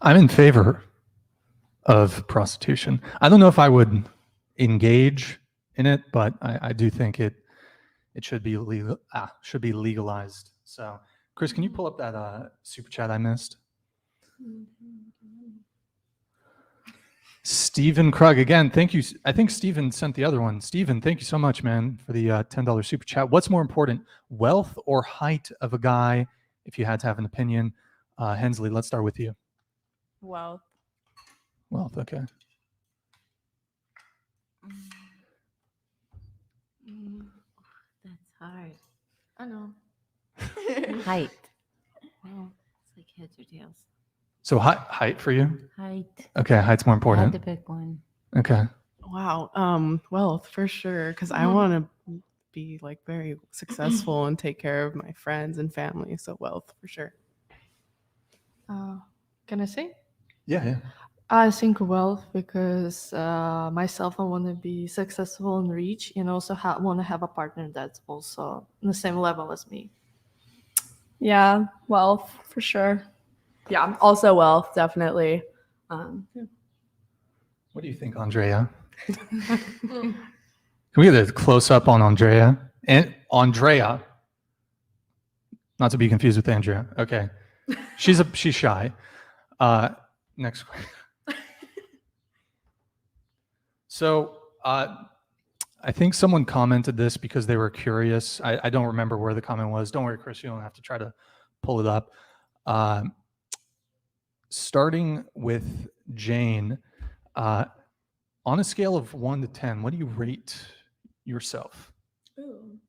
I'm in favor of prostitution. I don't know if I would engage in it, but I do think it should be legalized. So, Chris, can you pull up that super chat I missed? Stephen Krug, again, thank you. I think Stephen sent the other one. Stephen, thank you so much, man, for the $10 super chat. What's more important, wealth or height of a guy, if you had to have an opinion? Hensley, let's start with you. Wealth. Wealth, okay. That's hard. I know. Height. Wow. It's like heads or tails. So height for you? Height. Okay, height's more I important. had to pick one. Okay. Wow. Wealth for sure, because I want to be like very successful and take care of my friends and family. So wealth for sure. Can I say? Yeah. I think wealth because myself, I want to be successful and rich, and also want to have a partner that's also on the same level as me. Yeah, wealth for sure. Yeah, also wealth, definitely. What do you think, Andrea? Can we get a close up on Andrea? And Andrea, not to be confused with Andrea. Okay, she's shy. Next question. So I think someone commented this because they were curious. I don't remember where the comment was. Don't worry, Chris, you don't have to try to pull it up. Starting with Jane, on a scale of 1 to 10, what do you rate yourself? Ooh.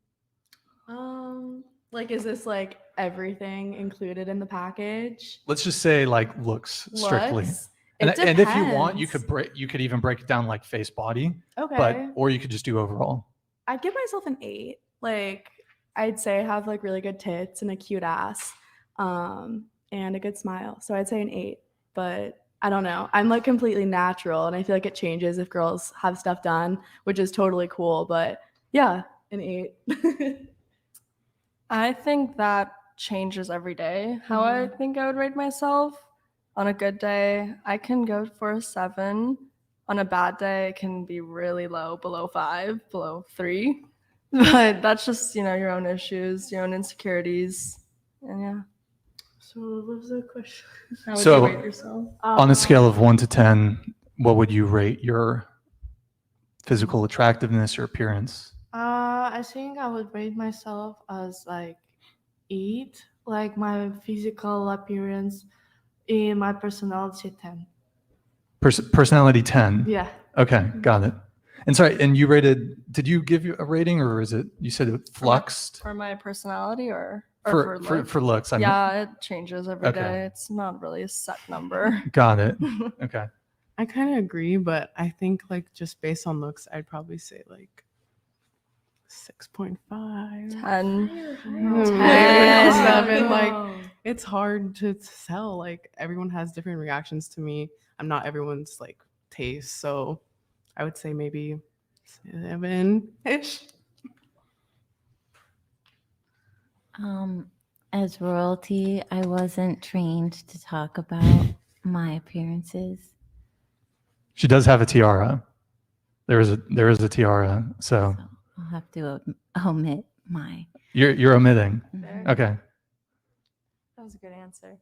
Like, is this like everything included in the package? Let's just say like looks strictly. Looks? And It if you want, depends. you could even break it down like face body, Okay. or you could just do overall. I'd give myself an 8. Like, I'd say I have like really good tits and a cute ass, and a good smile. So I'd say an 8. But I don't know. I'm like completely natural, and I feel like it changes if girls have stuff done, which is totally cool. But yeah, an 8. I think that changes every day how I think I would rate myself. On a good day, I can go for a 7. On a bad day, it can be really low, below 5, below 3. But that's just, your own issues, your own insecurities. And yeah. So what was the question? How would So- you rate yourself? On a scale of 1 to 10, what would you rate your physical attractiveness, your appearance? I think I would rate myself as like 8, like my physical appearance, in my personality 10. Personality 10. Yeah. Okay, got it. And sorry, and did you give you a rating, or is it, you said it fluxed? For my personality or for looks? For looks, I mean. Yeah, it changes every day. Okay. It's not really a set number. Got it. Okay. I kind of agree, but I think like just based on looks, I'd probably say like 6.5. 10. 7. Like, it's hard to tell. Like, everyone has different reactions to me. I'm not everyone's like taste, so I would say maybe 7-ish. As royalty, I wasn't trained to talk about my appearances. She does have a tiara. There is a tiara, so So I'll have to omit my. you're omitting. Mhm. Okay. That was a good answer.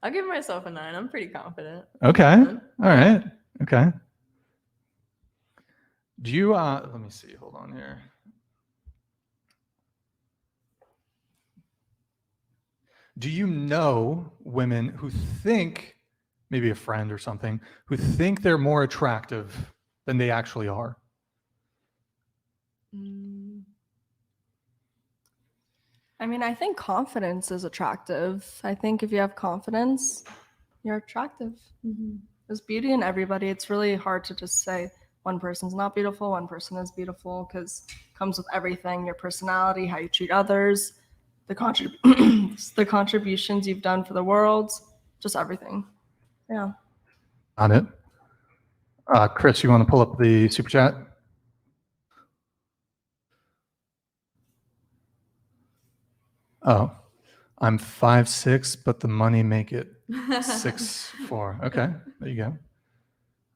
I'll give myself a 9. I'm pretty confident. Okay. All right. Okay. Do you let me see, hold on here. Do you know women who think, maybe a friend or something, who think they're more attractive than they actually are? I mean, I think confidence is attractive. I think if you have confidence, you're attractive. There's beauty in everybody. It's really hard to just say one person's not beautiful, one person is beautiful, because it comes with everything, your personality, how you treat others, the contributions you've done for the world, just everything. Yeah. Got it. Chris, you want to pull up the super chat? Oh, I'm 5'6", but the money make it 6'4". Okay, there you go.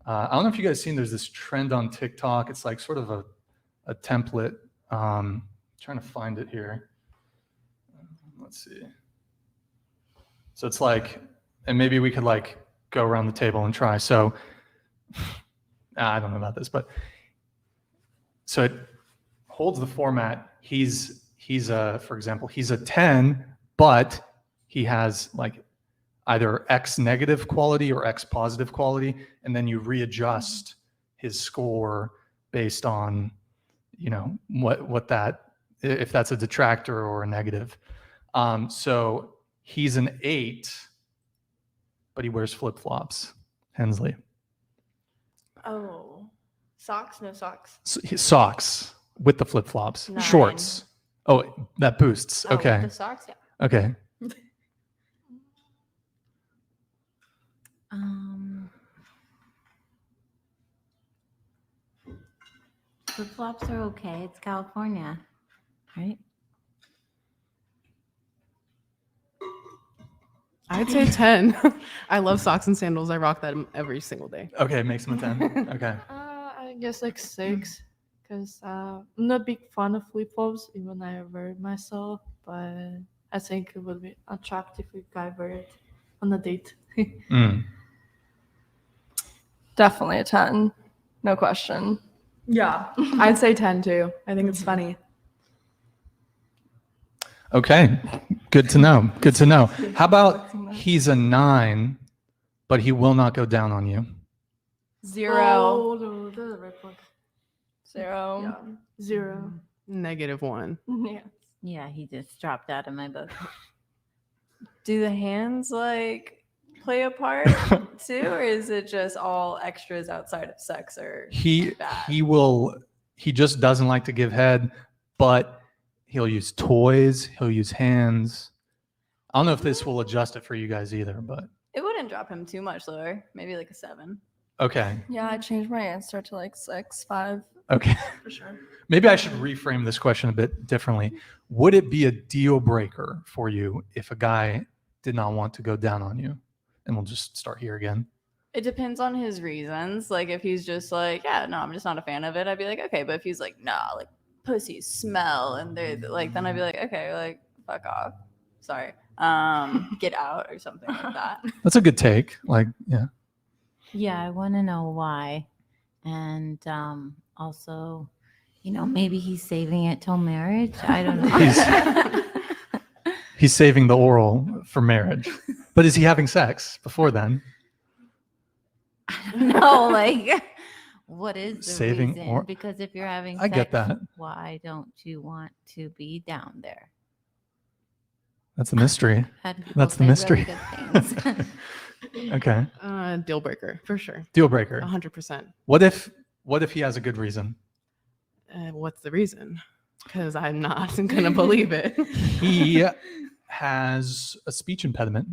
I don't know if you guys seen. There's this trend on TikTok. It's like sort of a template. Trying to find it here. Let's see. So it's like, and maybe we could like go around the table and try. So I don't know about this, but so it holds the format. He's for example, he's a 10, but he has like either X negative quality or X positive quality, and then you readjust his score based on, you know, what that, if that's a detractor or a negative. So he's an 8, but he wears flip-flops. Hensley. Oh, socks? No socks. Socks with the flip-flops. 9. Shorts. Oh, that boosts. Oh, Okay. The socks? Yeah. Okay. Flip-flops are okay. It's California, right? I'd say 10. I love socks and sandals. I rock them every single day. Okay, makes him a 10. Okay. I guess like 6, because I'm not a big fan of flip flops, even I wear it myself. But I think it would be attractive if I wear it on a date. Mm. Definitely a 10. No question. Yeah, I'd say 10 too. I think it's funny. Okay, good to know. Good to know. How about he's a 9, but he will not go down on you? 0. Oh, no, that's a red flag. 0. Yeah. 0. -1. Yeah. Yeah, he just dropped out of my book. Do the hands like play a part too, or is it just all extras outside of sex or bad? He just doesn't like to give head, but he'll use toys, he'll use hands. I don't know if this will adjust it for you guys either, but It wouldn't drop him too much lower. Maybe like a 7. okay. Yeah, I changed my answer to like 6, 5 Okay. for sure. Maybe I should reframe this question a bit differently. Would it be a deal breaker for you if a guy did not want to go down on you? And we'll just start here again. It depends on his reasons. Like if he's just like, yeah, no, I'm just not a fan of it, I'd be like, okay. But if he's like, nah, like pussies smell, and they're like, then I'd be like, okay, like fuck off. Sorry. Get out or something like that. That's a good take. Like, yeah. Yeah, I want to know why. And also, you know, maybe he's saving it till marriage. I don't know. He's saving the oral for marriage. But is he having sex before then? No, like, what is the Saving reason? or- Because if you're having I sex, get that. why don't you want to be down there? That's a mystery. Had people That's the say mystery. really good things. Okay. Deal breaker for sure. Deal breaker. 100%. What if he has a good reason? What's the reason? Because I'm not gonna believe it. He has a speech impediment.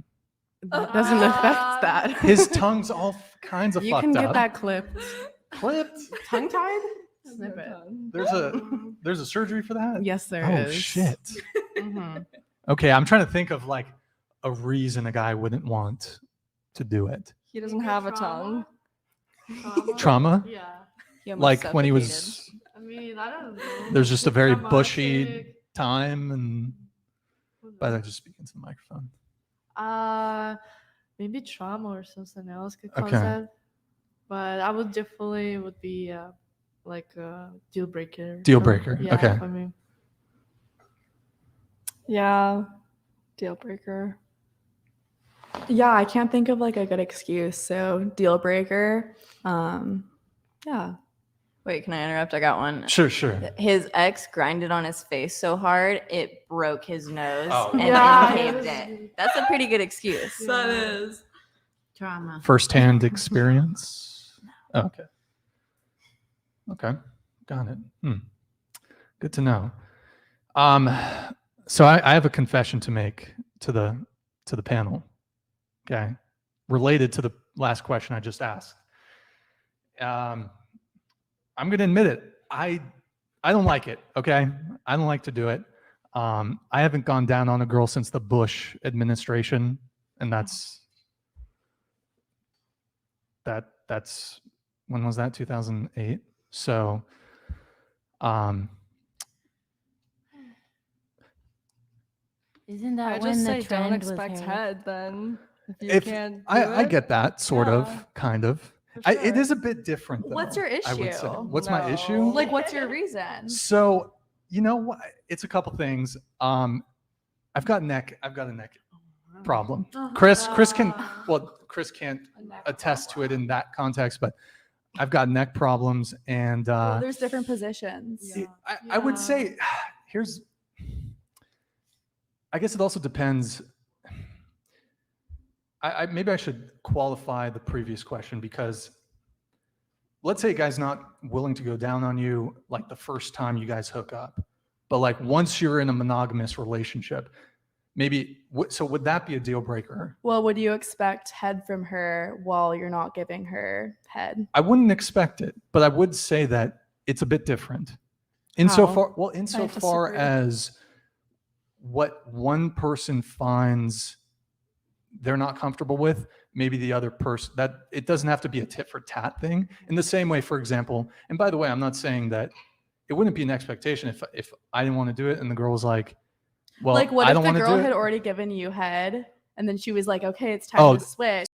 That doesn't affect that. His tongue's all kinds of You fucked can get up. that clipped. Clipped? Tongue tied? Snip it. There's a surgery for that? Yes, there Oh is. shit. Mhm. Okay, I'm trying to think of like a reason a guy wouldn't want to do it. He doesn't have a tongue. Trauma? Yeah. He almost Like when he suffocated. was I mean, I don't know. there's just a very Traumatic. bushy time, and but I just speak into the microphone. Maybe trauma or something else could cause Okay. that. But I would definitely would be like a deal breaker. Deal for- breaker, Yeah, okay. for me. Yeah. Deal breaker. Yeah, I can't think of like a good excuse. So deal breaker. Yeah. Wait, can I interrupt? I got one. Sure. His ex grinded on his face so hard it broke his nose Oh. and Yeah, incaped it it. was- That's a pretty good excuse. That is. Trauma. First-hand experience. Oh, okay. Okay. Got it. Good to know. So I have a confession to make to the panel. Okay. Related to the last question I just asked. I'm going to admit it. I don't like it. Okay. I don't like to do it. I haven't gone down on a girl since the Bush administration, and that's that's when was that? 2008. So, Isn't I that just when say the don't trend was expect Harry? head then. If you if can't do I it, get that sort Yeah, of, kind of. for It sure. is a bit different. Though, What's your I would say. issue? What's my issue? No. Like, what's your reason? So, you know what? It's a couple things. I've got a neck problem. Chris can, well, Chris can't attest to it in that context, but I've got neck problems, and Well, there's different positions. I would say I guess it also depends. Maybe I should qualify the previous question, because let's say a guy's not willing to go down on you like the first time you guys hook up, but like once you're in a monogamous relationship, maybe, so would that be a deal breaker? Well, would you expect head from her while you're not giving her head? I wouldn't expect it, but I would say that it's a bit different. How? Insofar disagree. as what one person finds they're not comfortable with, maybe the other person, that it doesn't have to be a tit for tat thing. In the same way, for example, and by the way, I'm not saying that it wouldn't be an expectation if I didn't want to do it and the girl was like, well, Like, what I if don't the want to girl do had it. already given you head and then she was like, okay, it's time Oh, to switch?